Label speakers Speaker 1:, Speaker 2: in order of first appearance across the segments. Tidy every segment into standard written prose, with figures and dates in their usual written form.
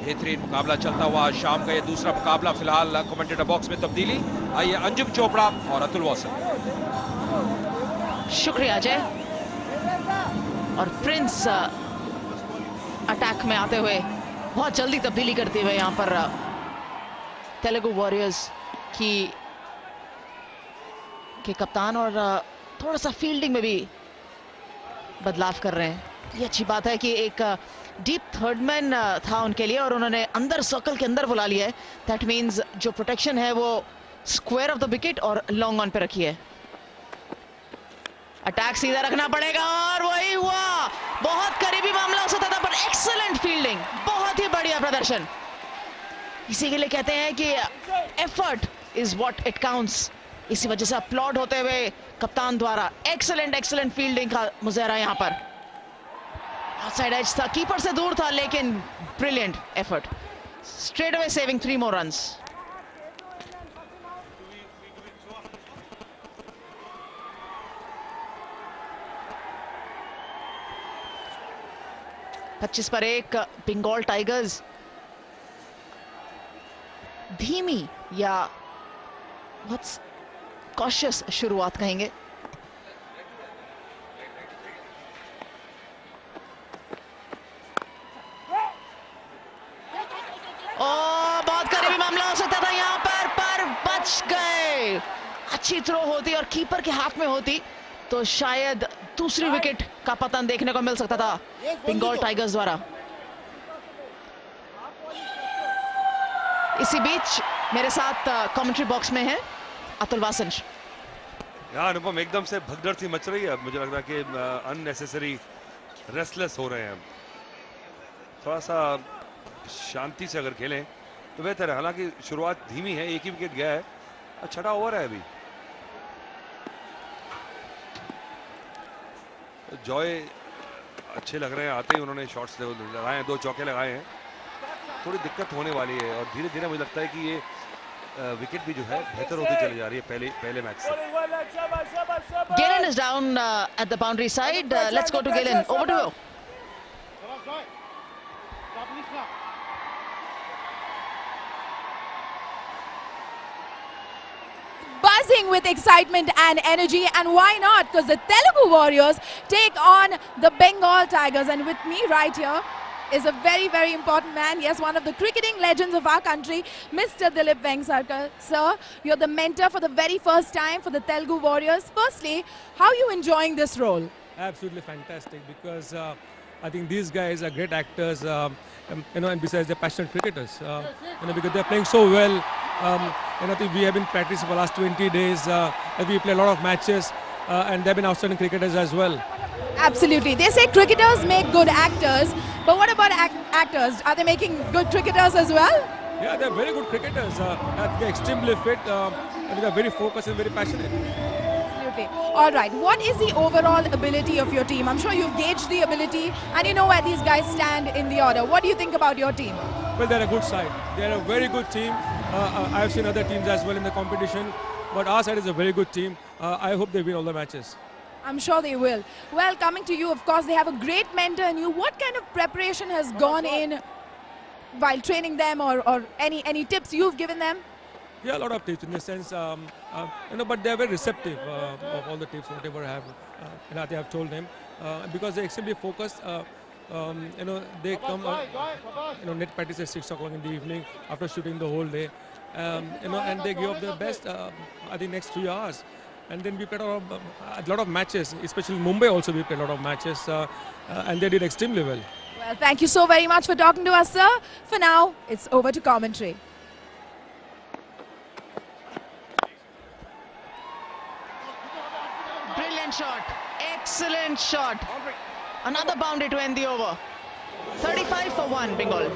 Speaker 1: बेहतरीन मुकाबला चलता हुआ शाम का ये दूसरा मुकाबला। फिलहाल कमेंटेटर बॉक्स में तब्दीली। आइए अंजुम चोपड़ा और अतुल वासन।
Speaker 2: शुक्रिया अजय। और प्रिंस अटैक में आते हुए बहुत जल्दी तब्दीली करते हुए यहाँ पर तेलुगु वॉरियर्स के कप्तान और थोड़ा सा फील्डिंग में भी बदलाव कर रहे हैं। ये अच्छी बात है कि एक डीप थर्डमैन था उनके लिए और उन्होंने अंदर सर्कल के अंदर बुला लिया है। दैट मींस जो प्रोटेक्शन है वो स्क्वायर ऑफ द विकेट और लॉन्ग ऑन पे रखी है। अटैक सीधा रखना पड़ेगा और वही हुआ। बहुत करीबी मामला हो सकता था पर एक्सीलेंट फील्डिंग, बहुत ही बढ़िया प्रदर्शन। इसी के लिए कहते हैं कि effort is what it counts. इसी वजह से अपलॉड होते हुए कप्तान द्वारा एक्सीलेंट फील्डिंग का मुजाहरा यहां पर। आउटसाइड एज था, कीपर से दूर था, लेकिन brilliant effort. Straight away saving 3 more runs। पच्चीस पर 1 बंगाल टाइगर्स धीमी या बहुत कॉशियस शुरुआत कहेंगे। बहुत करीबी मामला हो सकता था यहां पर बच गए। अच्छी थ्रो होती और कीपर के हाथ में होती तो शायद दूसरी विकेट का पतन देखने को मिल सकता था बंगाल टाइगर्स द्वारा। इसी बीच मेरे साथ कमेंट्री बॉक्स में है अतुल वासन।
Speaker 3: अनुपम, एकदम से भगदड़ सी मच रही है। मुझे लग रहा है कि अननेसेसरी रेस्टलेस हो रहे हैं। थोड़ा सा शांति से अगर खेलें तो बेहतर है। हालांकि शुरुआत धीमी है, एक ही विकेट गया है, छठा ओवर है अभी। जॉय अच्छे लग रहे हैं, आते ही उन्होंने शॉट्स लगाए हैं, 2 चौके लगाए हैं। थोड़ी दिक्कत होने वाली है और धीरे धीरे मुझे लगता है कि ये विकेट भी जो है बेहतर होती चली जा रही है पहले मैच से।
Speaker 2: Galen is down at the boundary side. Let's go to Galen. Over to you.
Speaker 4: Buzzing with excitement and energy, and why not? Because the Telugu Warriors take on the Bengal Tigers, and with me right here is a very, very important man. Yes, one of the cricketing legends of our country, Mr. Dilip Vengsarkar. Sir, you're the mentor for the very first time for the Telugu Warriors. Firstly, how are you enjoying this role?
Speaker 5: Absolutely fantastic, because I think these guys are great actors, and besides they're passionate cricketers, because they're playing so well. I think we have been practicing for the last 20 days, and we play a lot of matches, and they've been outstanding cricketers as well.
Speaker 4: Absolutely. They say cricketers make good actors, but what about actors? Are they making good cricketers as well?
Speaker 5: Yeah, they're very good cricketers. They're extremely fit, and they're very focused and very passionate.
Speaker 4: Absolutely. All right. What is the overall ability of your team? I'm sure you've gauged the ability and you know where these guys stand in the order. What do you think about your team?
Speaker 5: Well, they're a good side. They're a very good team. I've seen other teams as well in the competition, but our side is a very good team. I hope they win all the matches.
Speaker 4: I'm sure they will. Well, coming to you, of course, they have a great mentor in you. What kind of preparation has gone in while training them, or any tips you've given them?
Speaker 5: Yeah, a lot of tips in the sense, but they're very receptive of all the tips, whatever I have told them, because they're extremely focused. They come, net practice at 6 o'clock in the evening after shooting the whole day, and they give up their best. I think next 3 hours. And then we played a lot of matches, especially Mumbai also we played a lot of matches, and they did extremely well.
Speaker 4: Well, thank you so very much for talking to us, sir. For now, it's over to commentary.
Speaker 2: Brilliant shot. Excellent shot. Another boundary to end the over. 35 for 1, Bengal.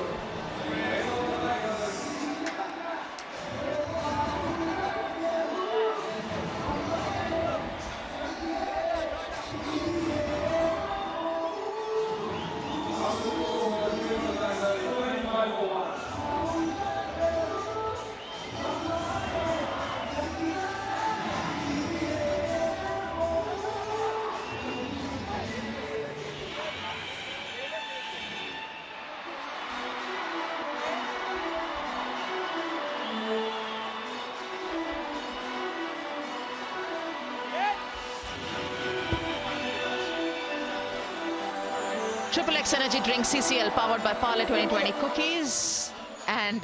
Speaker 2: Triple X Energy Drink CCL powered by Parle 2020 cookies. And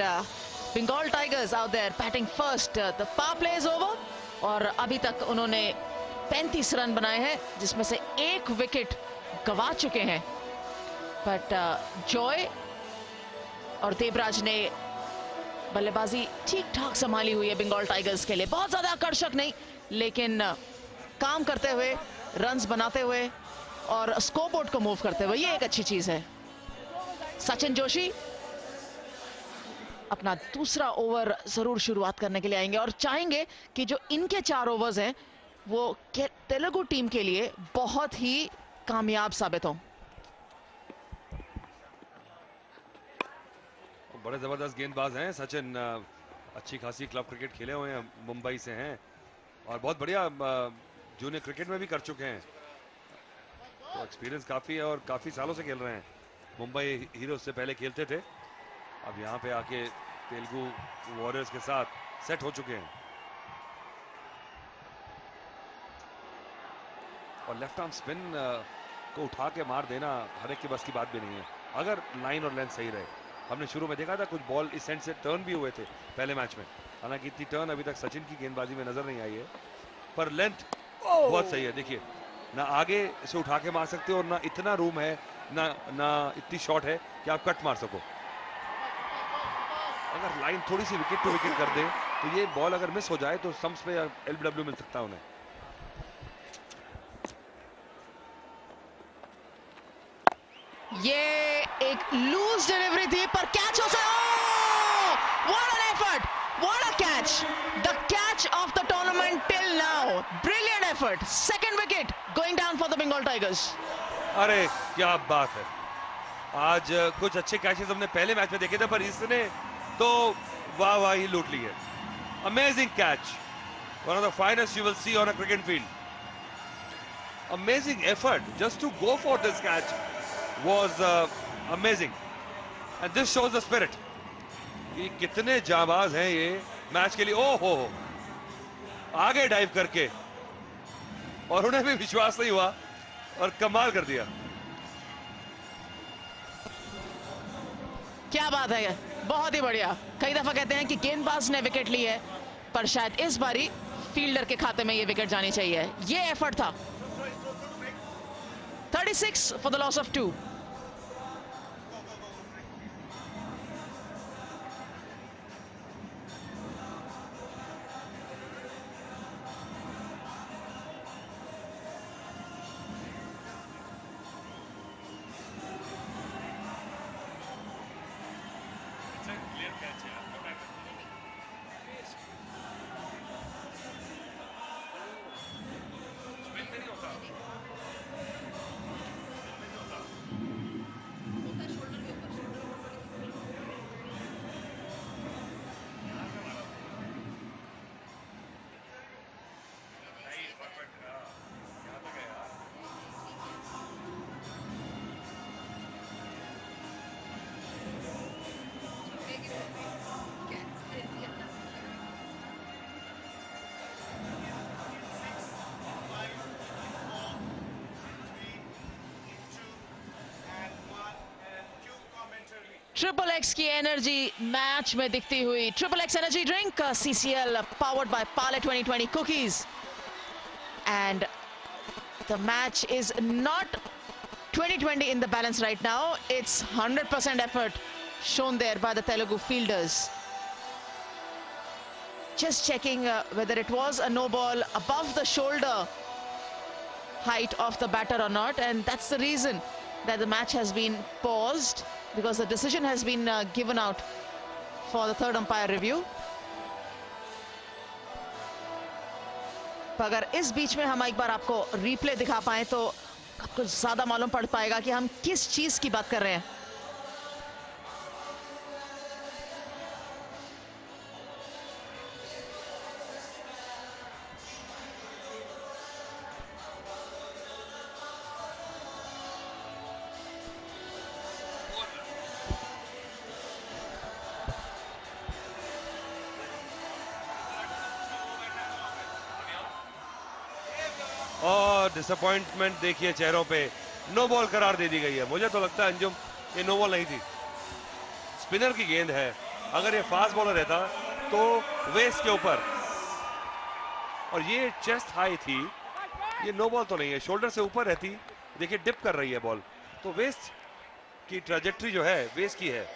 Speaker 2: Bengal Tigers out there batting first. The power play is over. और अभी तक उन्होंने 35 run बनाए हैं, जिसमें से एक wicket गवा चुके हैं. बट जॉय और देवराज ने बल्लेबाजी ठीक ठाक संभाली हुई है बंगाल टाइगर्स के लिए. बहुत ज्यादा आकर्षक नहीं, लेकिन काम करते हुए, रन्स बनाते हुए और स्कोरबोर्ड को मूव करते हुए, ये एक अच्छी चीज है. सचिन जोशी अपना दूसरा ओवर जरूर शुरुआत करने के लिए आएंगे और चाहेंगे कि जो इनके 4 ओवर्स हैं वो तेलुगु टीम के लिए बहुत ही कामयाब साबित हो.
Speaker 3: बड़े जबरदस्त गेंदबाज हैं सचिन. अच्छी खासी क्लब क्रिकेट खेले हुए हैं, मुंबई से हैं और बहुत बढ़िया जूनियर क्रिकेट में भी कर चुके हैं. तो एक्सपीरियंस काफी है और काफी सालों से खेल रहे हैं. मुंबई हीरोज से पहले खेलते थे, अब यहाँ पे आके तेलुगु वॉरियर्स के साथ सेट हो चुके हैं. और लेफ्ट आर्म स्पिन को उठा के मार देना हर एक की बस की बात भी नहीं है, अगर लाइन और लेंथ सही रहे. हमने शुरू में देखा था कुछ बॉल इस एंड से टर्न भी हुए थे पहले मैच में, हालांकि इतनी टर्न अभी तक सचिन की गेंदबाजी में नजर नहीं आई है, पर लेंथ बहुत सही है. देखिए, ना आगे से उठा के मार सकते हो और ना इतना रूम है, ना इतनी शॉट है कि आप कट मार सको. अगर लाइन थोड़ी सी विकेट टू विकेट कर दे तो ये बॉल अगर मिस हो जाए तो स्टंप्स पे एलबीडब्ल्यू मिल सकता है उन्हें.
Speaker 2: ये एक लूज डिलीवरी थी पर कैच हो सकता. What an effort, what a catch, the catch of the tournament till now. Brilliant effort. Second wicket going down for the Bengal Tigers.
Speaker 3: अरे क्या बात है. आज कुछ अच्छे कैचेस हमने पहले मैच में देखे थे, पर इसने तो वाह वाह ही लूट ली है. Amazing catch, one of the finest you will see on a cricket field. Amazing effort just to go for this catch was amazing, and this shows the spirit. ये कितने जाबाज हैं ये मैच के लिए. ओ हो आगे डाइव करके, और उन्हें भी विश्वास नहीं हुआ और कमाल कर दिया.
Speaker 2: क्या बात है, बहुत ही बढ़िया. कई दफा कहते हैं कि गेंदबाज ने विकेट ली है, पर शायद इस बारी फील्डर के खाते में ये विकेट जानी चाहिए. ये एफर्ट था. 36 for the loss of 2. Triple x की एनर्जी मैच में दिखती हुई. Triple x energy drink CCL powered by Parle 2020 cookies. And the match is not 20-20 in the balance right now. It's 100% effort shown there by the Telugu fielders. Just checking whether it was a no ball above the shoulder height of the batter or not, and that's the reason that the match has been paused, because the decision has been given out for the third umpire review. अगर इस बीच में हम एक बार आपको replay दिखा पाए तो आपको ज्यादा मालूम पड़ पाएगा कि हम किस चीज की बात कर रहे हैं.
Speaker 3: और डिसअपॉइंटमेंट देखिए चेहरों पे. नो बॉल करार दे दी गई है। मुझे तो लगता है अंजुम ये नो बॉल नहीं थी, स्पिनर की गेंद है। अगर ये फास्ट बॉलर रहता तो वेस्ट के ऊपर, और ये चेस्ट हाई थी, ये नो बॉल तो नहीं है, शोल्डर से ऊपर रहती। देखिए डिप कर रही है बॉल, तो वेस्ट की ट्रैजेक्टरी जो है वेस्ट की है।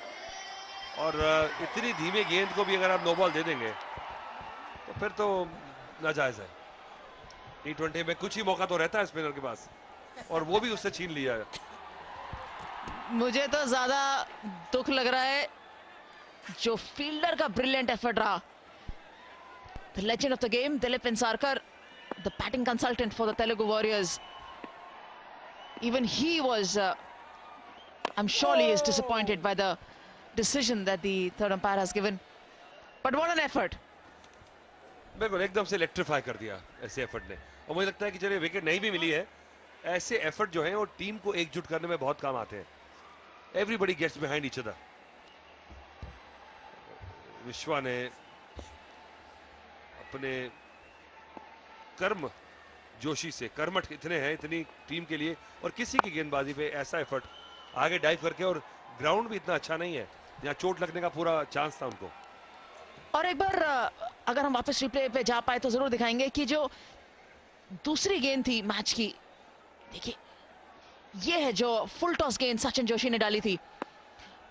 Speaker 3: और इतनी धीमे गेंद को भी अगर आप नो बॉल दे देंगे तो फिर तो नाजायज है। T20 में कुछ ही मौका तो रहता है स्पिनर के पास, और वो भी उससे छीन लिया है।
Speaker 2: मुझे तो ज्यादा दुख लग रहा है जो फील्डर का ब्रिलियंट एफर्ट रहा। The legend of the game Dilip Vengsarkar, the batting consultant for the Telugu warriors, even he was I'm sure he is disappointed by the decision that the third umpire has given, but what an effort.
Speaker 3: बिल्कुल एकदम से electrify कर दिया ऐसे effort ने। और मुझे लगता है कि चलिए विकेट नहीं भी मिली है, ऐसे एफर्ट जो है वो टीम को एकजुट करने में बहुत काम आते हैं। Everybody gets behind each other. Vishwa ने अपने कर्म जोशी से, कर्मठ इतने हैं इतनी टीम के लिए, और किसी की गेंदबाजी पे ऐसा एफर्ट आगे डाइव करके, और ग्राउंड भी इतना अच्छा नहीं है, यहाँ चोट लगने का पूरा चांस था उनको।
Speaker 2: और एक बार अगर हम वापस रिप्ले पे जा पाए तो जरूर दिखाएंगे कि जो दूसरी गेंद थी मैच की, देखिए ये है जो फुल टॉस गेंद सचिन जोशी ने डाली थी।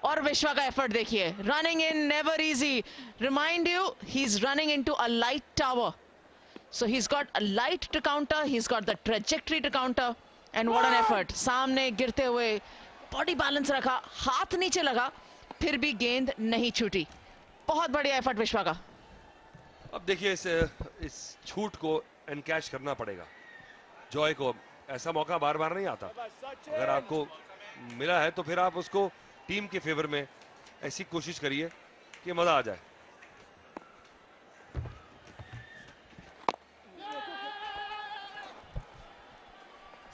Speaker 2: और विश्वा का एफर्ट देखिए, running in never easy. Remind you, he is running into a light tower, so he's got a light to counter, he's got the trajectory to counter, and what an effort. सामने गिरते हुए body balance रखा, हाथ नीचे लगा, फिर भी गेंद नहीं छूटी। बहुत बढ़िया एफर्ट विश्वा का।
Speaker 3: अब देखिए इस छूट को एनकैश करना पड़ेगा जॉय को। ऐसा मौका बार बार नहीं आता, अगर आपको मिला है तो फिर आप उसको टीम के फेवर में ऐसी कोशिश करिए कि मजा आ जाए।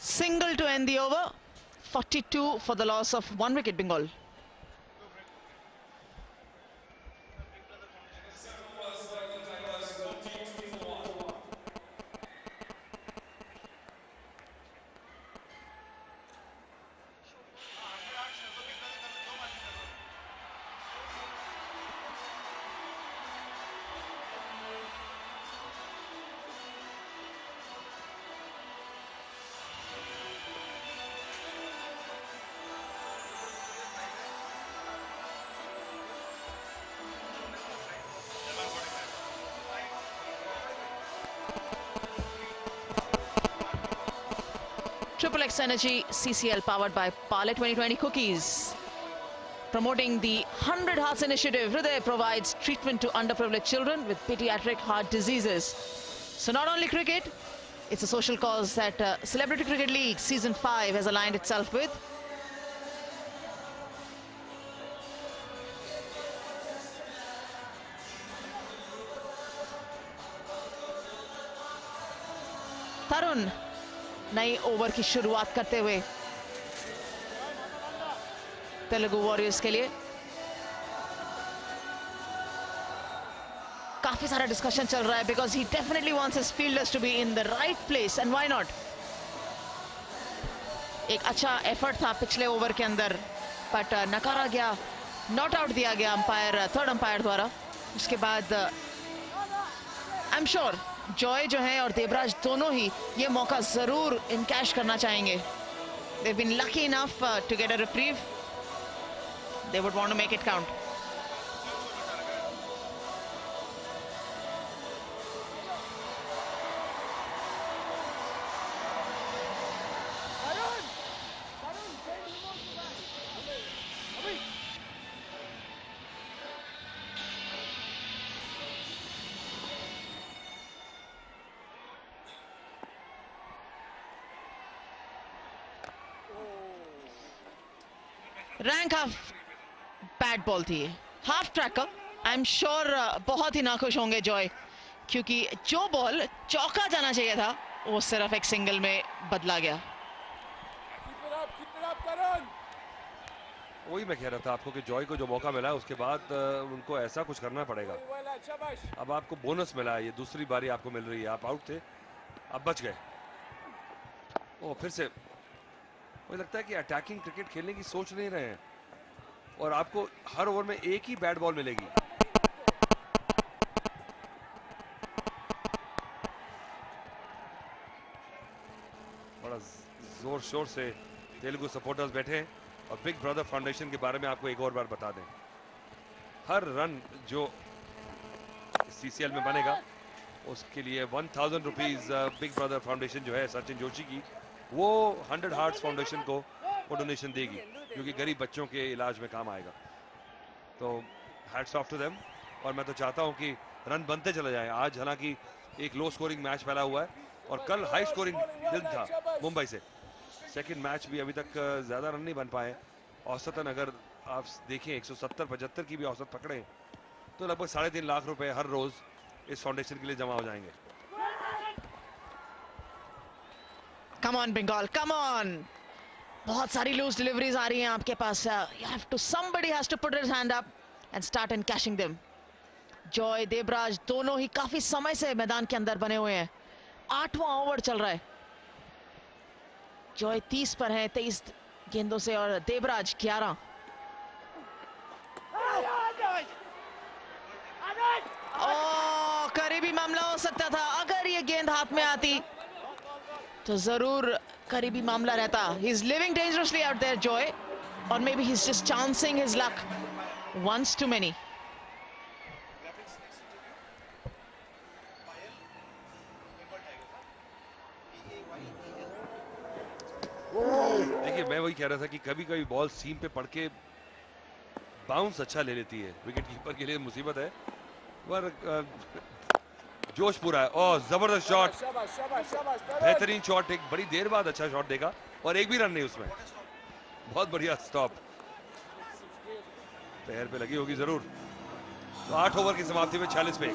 Speaker 2: Single to end the over, 42 for the loss of 1 wicket Bengal. Triple X Energy CCL powered by Parle 2020 Cookies. Promoting the 100 Hearts Initiative, Hriday provides treatment to underprivileged children with pediatric heart diseases. So not only cricket, it's a social cause that Celebrity Cricket League Season 5 has aligned itself with. Tarun नई over की शुरुआत करते हुए Telugu warriors के लिए। काफी सारा discussion चल रहा है because he definitely wants his fielders to be in the right place and why not. एक अच्छा एफर्ट था पिछले ओवर के अंदर, बट नकारा गया, नॉट आउट दिया गया अंपायर, थर्ड अंपायर द्वारा। उसके बाद आई एम श्योर जॉय जो है और देवराज दोनों ही ये मौका जरूर इनकैश करना चाहेंगे। They've been lucky enough to get a reprieve. They would want to make it count. Rank half bat ball थी, half tracker. I am sure बहुत ही नाखुश होंगे जॉय, क्योंकि जो बॉल चौका जाना चाहिए था वो सिर्फ एक सिंगल में बदला गया।
Speaker 3: वही मैं कह रहा था आपको कि जॉय को जो मौका मिला उसके बाद उनको ऐसा कुछ करना पड़ेगा। अब आपको बोनस मिला है, ये दूसरी बारी आपको मिल रही है, आप आउट थे, अब बच गए। ओ फिर से मुझे लगता है कि अटैकिंग क्रिकेट खेलने की सोच नहीं रहे हैं और आपको हर ओवर में एक ही बैट बॉल मिलेगी। बड़ा जोर शोर से तेलुगु सपोर्टर्स बैठे हैं और बिग ब्रदर फाउंडेशन के बारे में आपको एक और बार बता दें, हर रन जो सीसीएल में बनेगा उसके लिए 1000 रुपीज बिग ब्रदर फाउंडेशन जो है सचिन जोशी की, वो 100 हार्ट्स फाउंडेशन को डोनेशन देगी जो कि गरीब बच्चों के इलाज में काम आएगा। तो हैट्स ऑफ टू देम। और मैं तो चाहता हूं कि रन बनते चले जाएं। आज हालांकि एक लो स्कोरिंग मैच फैला हुआ है और कल हाई स्कोरिंग दिन था मुंबई से। सेकंड मैच भी अभी तक ज्यादा रन नहीं बन पाए। औसतन अगर आप देखें 170-75 की भी औसत पकड़े तो लगभग 3.5 लाख रुपए हर रोज इस फाउंडेशन के लिए जमा हो जाएंगे।
Speaker 2: Come on Bengal, come on. बहुत सारी लूज डिलीवरीज आ रही हैं आपके पास। You have to, somebody has to put his hand up and start in cashing them. Joy, Devraj दोनों ही काफी समय से मैदान के अंदर बने हुए हैं। 8वां ओवर चल रहा है। जॉय 30 पर है 23 गेंदों से और देवराज 11। करीबी मामला हो सकता था। अगर ये गेंद हाथ में आती तो जरूर करीबी मामला रहता। He is living dangerously out there Joy, और maybe he is just chancing his luck once too many.
Speaker 3: देखिए मैं वही कह रहा था कि कभी कभी बॉल सीम पे पड़ के बाउंस अच्छा ले लेती है, विकेट कीपर के लिए मुसीबत है। पर जोश पूरा है। और जबरदस्त शॉट, बेहतरीन शॉट, एक बड़ी देर बाद अच्छा शॉट देगा और एक भी रन नहीं उसमें। बहुत बढ़िया स्टॉप, पैर पे लगी होगी जरूर। तो 8 ओवर की समाप्ति में 46 पे।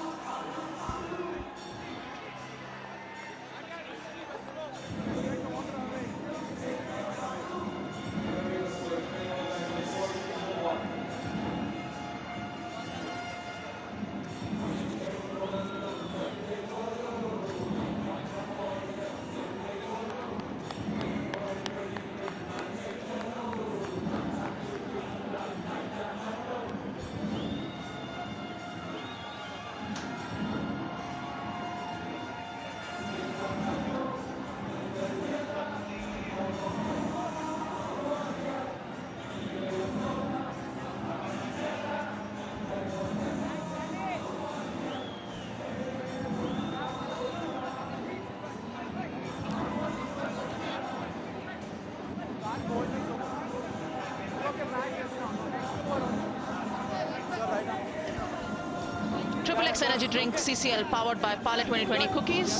Speaker 2: Triple X Energy Drink CCL powered by Parle 2020 Cookies.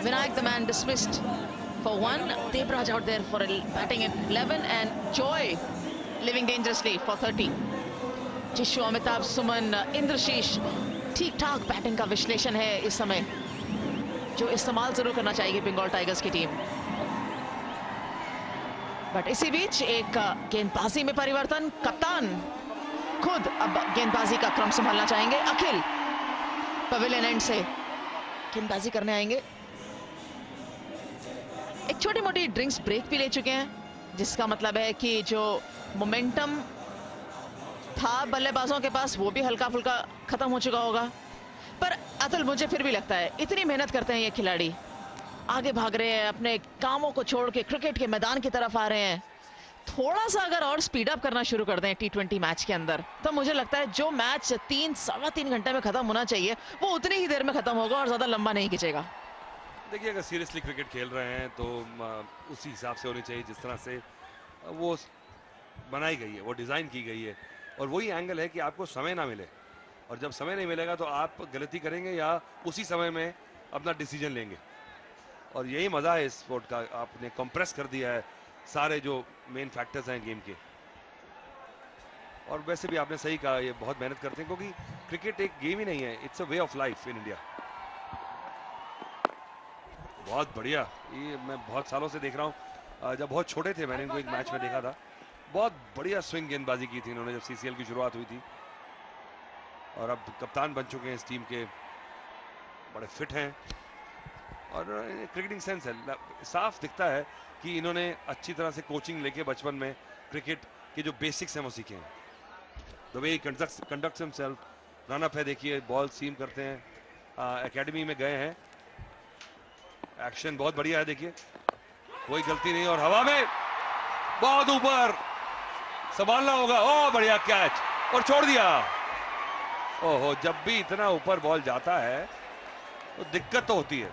Speaker 2: Vinayak the man dismissed for 1. Debraj out there for batting at 11 and Joy living dangerously for 30. जिशु, अमिताभ, सुमन, इंद्रशीष ठीक ठाक बैटिंग का विश्लेषण है इस समय जो इस्तेमाल जरूर करना चाहिए बंगाल टाइगर्स की टीम। बट इसी बीच एक गेंदबाजी में परिवर्तन। कप्तान खुद अब गेंदबाजी का क्रम संभालना चाहेंगे। अखिल पवेलियन एंड से गेंदबाजी करने आएंगे। एक छोटी मोटी ड्रिंक्स ब्रेक भी ले चुके हैं, जिसका मतलब है कि जो मोमेंटम था बल्लेबाजों के पास वो भी हल्का फुल्का खत्म हो चुका होगा। पर अतुल, मुझे फिर भी लगता है इतनी मेहनत करते हैं ये खिलाड़ी, आगे भाग रहे हैं, अपने कामों को छोड़ के क्रिकेट के मैदान की तरफ आ रहे हैं। थोड़ा सा अगर और स्पीड अप करना शुरू कर दें T20 मैच के अंदर, तो मुझे लगता है जो मैच 3-3.25 घंटे में खत्म होना चाहिए वो उतनी ही देर में खत्म होगा और ज्यादा लंबा नहीं खींचेगा।
Speaker 3: देखिए अगर सीरियसली क्रिकेट खेल रहे हैं तो उसी हिसाब से होनी चाहिए जिस तरह से वो बनाई गई है, वो डिजाइन की गई है। और वही एंगल है कि आपको समय ना मिले, और जब समय नहीं मिलेगा तो आप गलती करेंगे या उसी समय में अपना डिसीजन लेंगे। और यही मजा है इस स्पोर्ट का, आपने कंप्रेस कर दिया है सारे जो मेन फैक्टर्स हैं गेम के। और वैसे भी आपने सही कहा, ये बहुत मेहनत करते हैं क्योंकि क्रिकेट एक गेम ही नहीं है, it's a way of life in India. बहुत बढ़िया, ये मैं बहुत सालों से देख रहा हूँ। जब बहुत छोटे थे मैंने इनको एक मैच में देखा था। बहुत बढ़िया स्विंग गेंदबाजी की थी इन्होंने जब सीसीएल की शुरुआत हुई थी, और अब कप्तान बन चुके हैं इस टीम के, बड़े फिट हैं और क्रिकेटिंग सेंस है, साफ दिखता है कि इन्होंने अच्छी तरह से कोचिंग लेके बचपन में क्रिकेट के जो बेसिक्स हैं वो सीखे हैं. The way he conducts himself, run up है देखिए, बॉल सीम करते हैं, एकेडमी में गए हैं. एक्शन बहुत बढ़िया है देखिए, कोई गलती नहीं. और हवा में बहुत ऊपर, संभालना होगा. ओ बढ़िया कैच और छोड़ दिया. ओहो, जब भी इतना ऊपर बॉल जाता है तो दिक्कत तो होती है.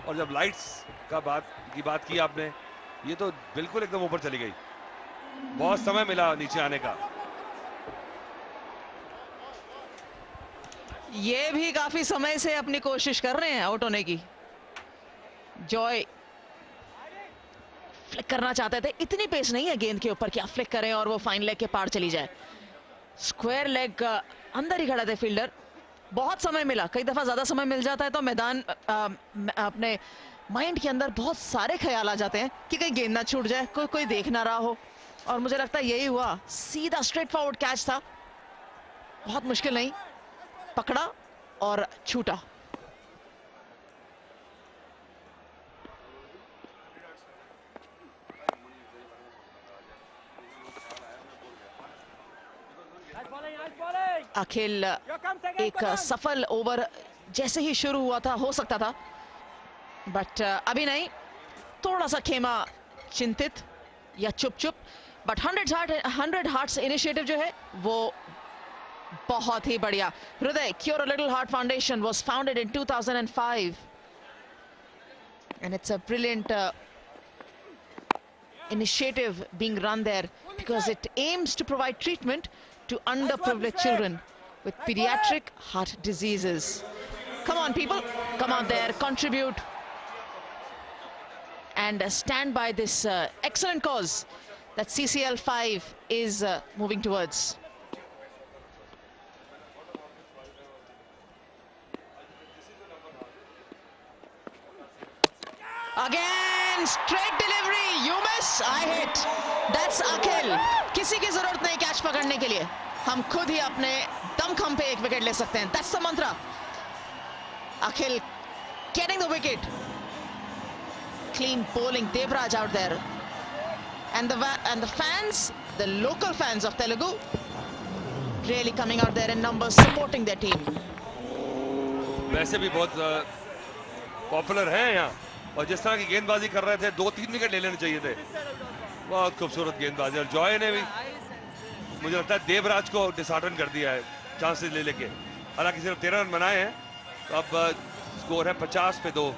Speaker 3: और जब लाइट्स की बात की आपने, ये तो बिल्कुल एकदम ऊपर चली गई. बहुत समय मिला नीचे आने का.
Speaker 2: ये भी काफी समय से अपनी कोशिश कर रहे हैं आउट होने की. जॉय फ्लिक करना चाहते थे, इतनी पेस नहीं है गेंद के ऊपर कि आप फ्लिक करें और वो फाइन लेग के पार चली जाए. स्क्वायर लेग अंदर ही खड़ा थे फील्डर. बहुत समय मिला, कई दफा ज्यादा समय मिल जाता है तो मैदान अपने माइंड के अंदर बहुत सारे ख्याल आ जाते हैं कि कहीं गेंद ना छूट जाए, कोई देख ना रहा हो. और मुझे लगता है यही हुआ. सीधा स्ट्रेट फॉरवर्ड कैच था, बहुत मुश्किल नहीं, पकड़ा और छूटा. अखिल एक सफल ओवर जैसे ही शुरू हुआ था हो सकता था, बट अभी नहीं. थोड़ा सा खेमा चिंतित या चुप. बट 100 हार्ट्स इनिशिएटिव जो है वो बहुत ही बढ़िया. हृदय cure a little heart foundation was founded in 2005 and it's a brilliant initiative being run there because it aims to provide treatment to underprivileged children with pediatric heart diseases. Come on people, come out there, contribute and stand by this excellent cause that CCL 5 is moving towards. Again, straight delivery, you miss, I hit. That's Akhil. किसी की जरूरत नहीं catch पकड़ने के लिए, हम खुद ही अपने दमखम पे एक विकेट ले सकते हैं. That's the mantra. Akhil getting the wicket. Clean bowling, Devraj out there. And the fans, the local fans of Telugu, really coming out there in numbers supporting their team.
Speaker 3: वैसे भी बहुत पॉपुलर हैं यहाँ, और जिस तरह की गेंदबाजी कर रहे थे 2-3 विकेट ले लेने चाहिए थे. बहुत खूबसूरत गेंदबाजी. और जॉय ने भी मुझे लगता है देवराज को डिसऑर्डर कर दिया है चांसेस ले लेके. हालांकि सिर्फ 13 रन बनाए हैं, तो अब स्कोर है 50 पे 2.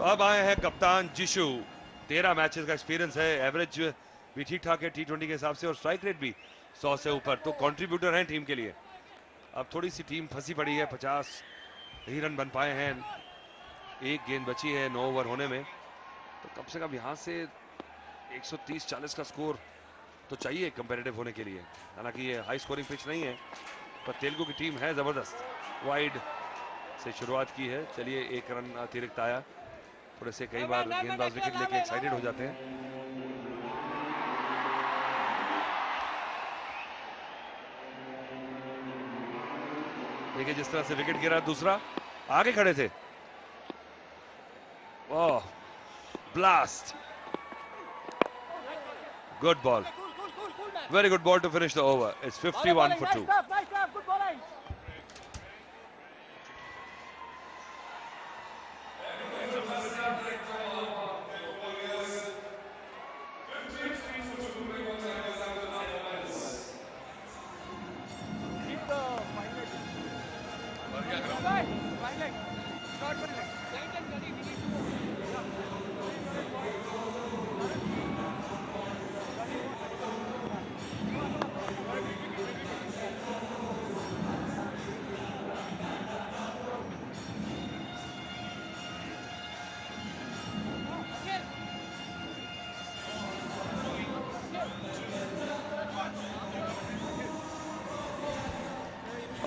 Speaker 3: अब आए हैं कप्तान जिशु. 13 मैचेस का एक्सपीरियंस है, एवरेज भी ठीक ठाक है T20 के हिसाब से, और स्ट्राइक रेट भी 100 से ऊपर. तो कंट्रीब्यूटर हैं टीम के लिए. अब थोड़ी सी टीम फंसी पड़ी है, 50 ही रन बन पाए हैं, एक गेंद बची है 9 ओवर होने में. तो कम से कम यहाँ से 130-40 का स्कोर तो चाहिए कंपेरेटिव होने के लिए. हालांकि ये हाई स्कोरिंग पिच नहीं है, पर तेलुगु की टीम है जबरदस्त. वाइड से शुरुआत की है. चलिए, 1 रन अतिरिक्त आया. थोड़े से कई बार गेंदबाज विकेट लेके एक्साइटेड हो जाते हैं. देखिए जिस तरह से विकेट गिरा, दूसरा आगे खड़े थे. Oh, blast. Good ball, very good ball to finish the over. It's 51 for 2.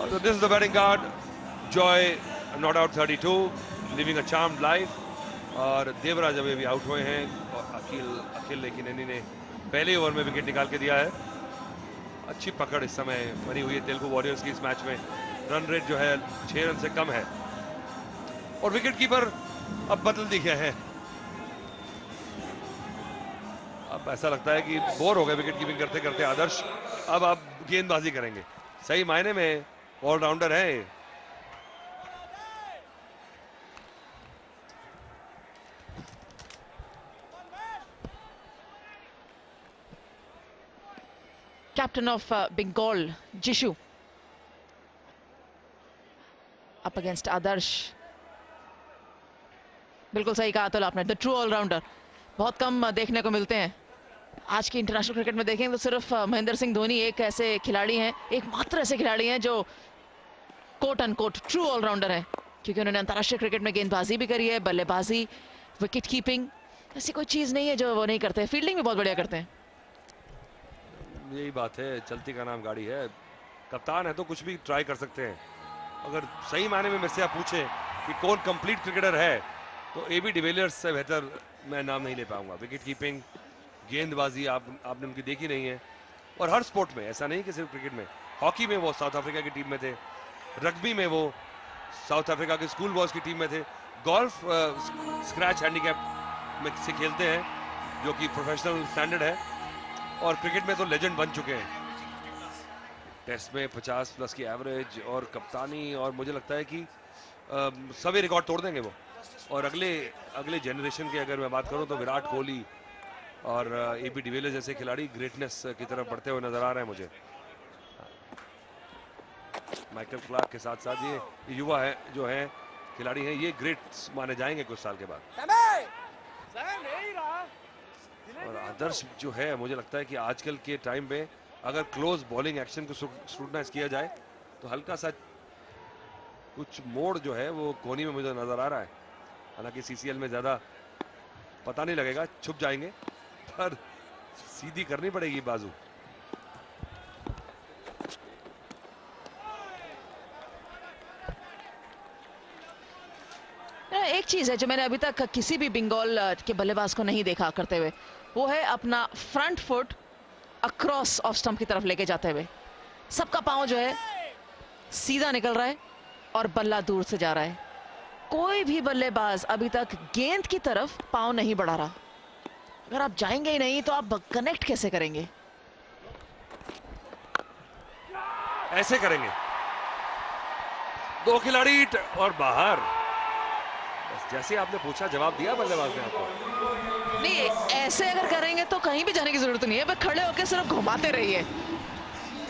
Speaker 3: So this is the batting card. Joy not out 32, living a charmed life. और देवराज अभी आउट हुए हैं और अखिल लेकिन इन्हीं ने पहले ओवर में विकेट निकाल के दिया है। अच्छी पकड़ इस समय बनी हुई है तेलुगु वॉरियर्स की इस मैच में। रन रेट जो है 6 रन से कम है और विकेट कीपर अब बदल दिखे हैं। अब ऐसा लगता है कि बोर हो गए विकेट कीपिंग करते करते आदर्श। अब आप गेंदबाजी करेंगे। सही मायने में ऑलराउंडर है।
Speaker 2: Captain of Bengal, Jishu, up against Adarsh. बिल्कुल सही कहा अतुल आपने, द ट्रू ऑलराउंडर बहुत कम देखने को मिलते हैं। आज की इंटरनेशनल क्रिकेट में देखें तो सिर्फ महेंद्र सिंह धोनी एक ऐसे खिलाड़ी हैं, एकमात्र ऐसे खिलाड़ी हैं जो कोट अनकोट ट्रू ऑलराउंडर है, क्योंकि उन्होंने अंतर्राष्ट्रीय क्रिकेट में गेंदबाजी भी करी है, बल्लेबाजी, विकेट कीपिंग, ऐसी कोई चीज नहीं है जो वो नहीं करते। फील्डिंग भी बहुत बढ़िया करते हैं।
Speaker 3: यही बात है, चलती का नाम गाड़ी है। कप्तान है तो कुछ भी ट्राई कर सकते हैं। अगर सही मायने में मेरे से आप पूछें कि कौन कंप्लीट क्रिकेटर है तो एबी डिविलियर्स से बेहतर मैं नाम नहीं ले पाऊंगा। विकेट कीपिंग, गेंदबाजी आपने उनकी देखी नहीं है। और हर स्पोर्ट में, ऐसा नहीं कि सिर्फ क्रिकेट में, हॉकी में वो साउथ अफ्रीका की टीम में थे, रग्बी में वो साउथ अफ्रीका के स्कूल बॉयज की टीम में थे, गोल्फ स्क्रैच हैंडीकैप में से खेलते हैं जो कि प्रोफेशनल स्टैंडर्ड है, और क्रिकेट में तो लेजेंड बन चुके हैं। टेस्ट में 50 प्लस की एवरेज और कप्तानी, और मुझे लगता है कि सभी रिकॉर्ड तोड़ देंगे वो। और अगले जनरेशन की अगर मैं बात करूं तो विराट कोहली और एबी डिविलियर्स जैसे खिलाड़ी ग्रेटनेस की तरफ बढ़ते हुए नजर आ रहे हैं मुझे। माइकल क्लार्क के साथ साथ ये युवा है जो है खिलाड़ी हैं, ये ग्रेट माने जाएंगे कुछ साल के बाद। और आदर्श जो है, मुझे लगता है कि आजकल के टाइम पे अगर क्लोज बॉलिंग एक्शन को स्क्रूटनाइज किया जाए तो हल्का सा कुछ मोड़ जो है वो कोहनी में मुझे नजर आ रहा है। हालांकि सीसीएल में ज्यादा पता नहीं लगेगा, छुप जाएंगे, पर सीधी करनी पड़ेगी बाजू।
Speaker 2: एक चीज है जो मैंने अभी तक किसी भी बंगाल के बल्लेबाज को नहीं देखा करते हुए, वो है अपना front foot across off stump की तरफ लेके जाते हुए। सबका पांव जो है सीधा निकल रहा है और बल्ला दूर से जा रहा है। कोई भी बल्लेबाज अभी तक गेंद की तरफ पांव नहीं बढ़ा रहा। अगर आप जाएंगे ही नहीं तो आप कनेक्ट कैसे करेंगे?
Speaker 3: ऐसे करेंगे, दो खिलाड़ी और बाहर। बस जैसे आपने पूछा जवाब दिया बल्लेबाज ने आपको।
Speaker 2: नहीं, ऐसे अगर करेंगे तो कहीं भी जाने की जरूरत नहीं है, बस खड़े होकर सिर्फ घुमाते रहिए।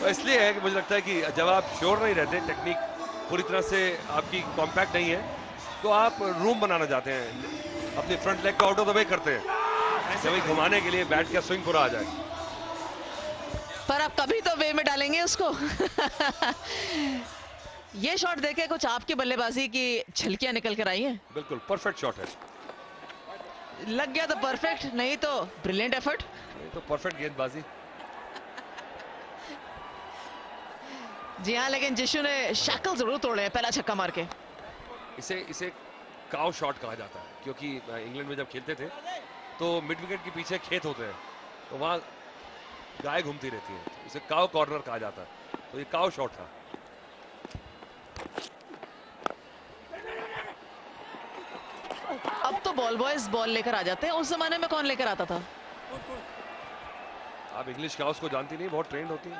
Speaker 3: तो इसलिए है कि मुझे लगता है कि जब आप श्योर नहीं रहते, टेक्निक पूरी तरह से आपकी कॉम्पैक्ट नहीं है, तो आप रूम बनाना चाहते हैं, अपने फ्रंट लेग को आउट ऑफ द वे करते हैं, ऐसे वही घुमाने के लिए बैट का स्विंग पूरा आ जाए।
Speaker 2: पर आप कभी तो वे में डालेंगे उसको। ये शॉट देखे कुछ आपकी बल्लेबाजी की झलकियां निकल कर आई हैं।
Speaker 3: बिल्कुल परफेक्ट शॉट है।
Speaker 2: लग गया तो परफेक्ट, नहीं तो ब्रिलियंट एफर्ट।
Speaker 3: ये तो परफेक्ट गेंदबाजी।
Speaker 2: जी हाँ, लेकिन जिशु ने शैकल जरूर तोड़े हैं पहला छक्का मार के।
Speaker 3: इसे काउ शॉट कहा जाता है, क्योंकि इंग्लैंड में जब खेलते थे तो मिड विकेट के पीछे खेत होते हैं, तो वहां गाय घूमती रहती है, तो इसे काउ कॉर्नर कहा जाता है। तो ये काउ शॉट था।
Speaker 2: अब तो बॉल बॉयज बॉल लेकर आ जाते हैं, उस जमाने में कौन लेकर आता था?
Speaker 3: आप इंग्लिश काउस को जानती नहीं, बहुत ट्रेंड होती है।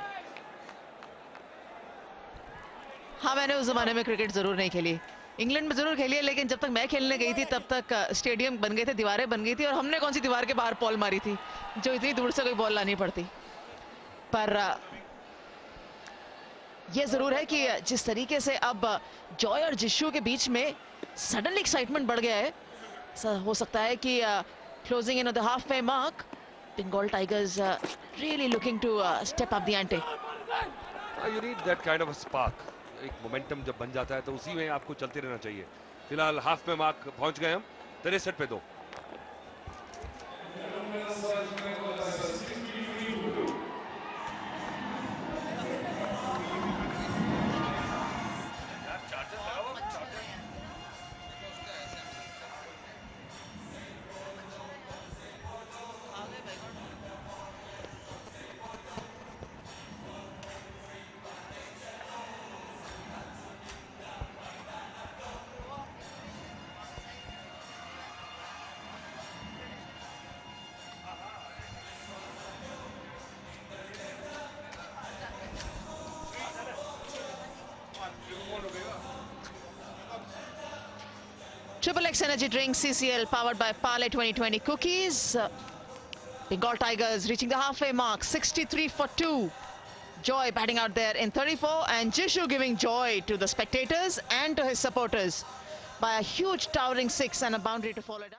Speaker 2: हाँ, मैंने उस जमाने में क्रिकेट जरूर नहीं खेली, इंग्लैंड में जरूर खेली है, लेकिन जब तक मैं खेलने गई थी तब तक स्टेडियम बन गए थे, दीवारें बन गई थी, और हमने कौन सी दीवार के बाहर बॉल मारी थी जो इतनी दूर से कोई बॉल लानी पड़ती। पर यह जरूर है कि जिस तरीके से अब जॉय और जिशु के बीच में सडनली एक्साइटमेंट बढ़ गया है, हो सकता है कि closing in the halfway mark, Bengal tigers really looking to step up the ante.
Speaker 3: You need that kind of spark. एक मोमेंटम जब बन जाता है तो उसी में आपको चलते रहना चाहिए। फिलहाल हाफ में मार्क पहुंच गए हम, 63 पे 2।
Speaker 2: Triple X Energy Drink CCL powered by Parle 2020 Cookies. Bengal Tigers reaching the halfway mark, 63 for 2. Joy batting out there in 34 and Jishu giving joy to the spectators and to his supporters by a huge towering 6 and a boundary to follow it up.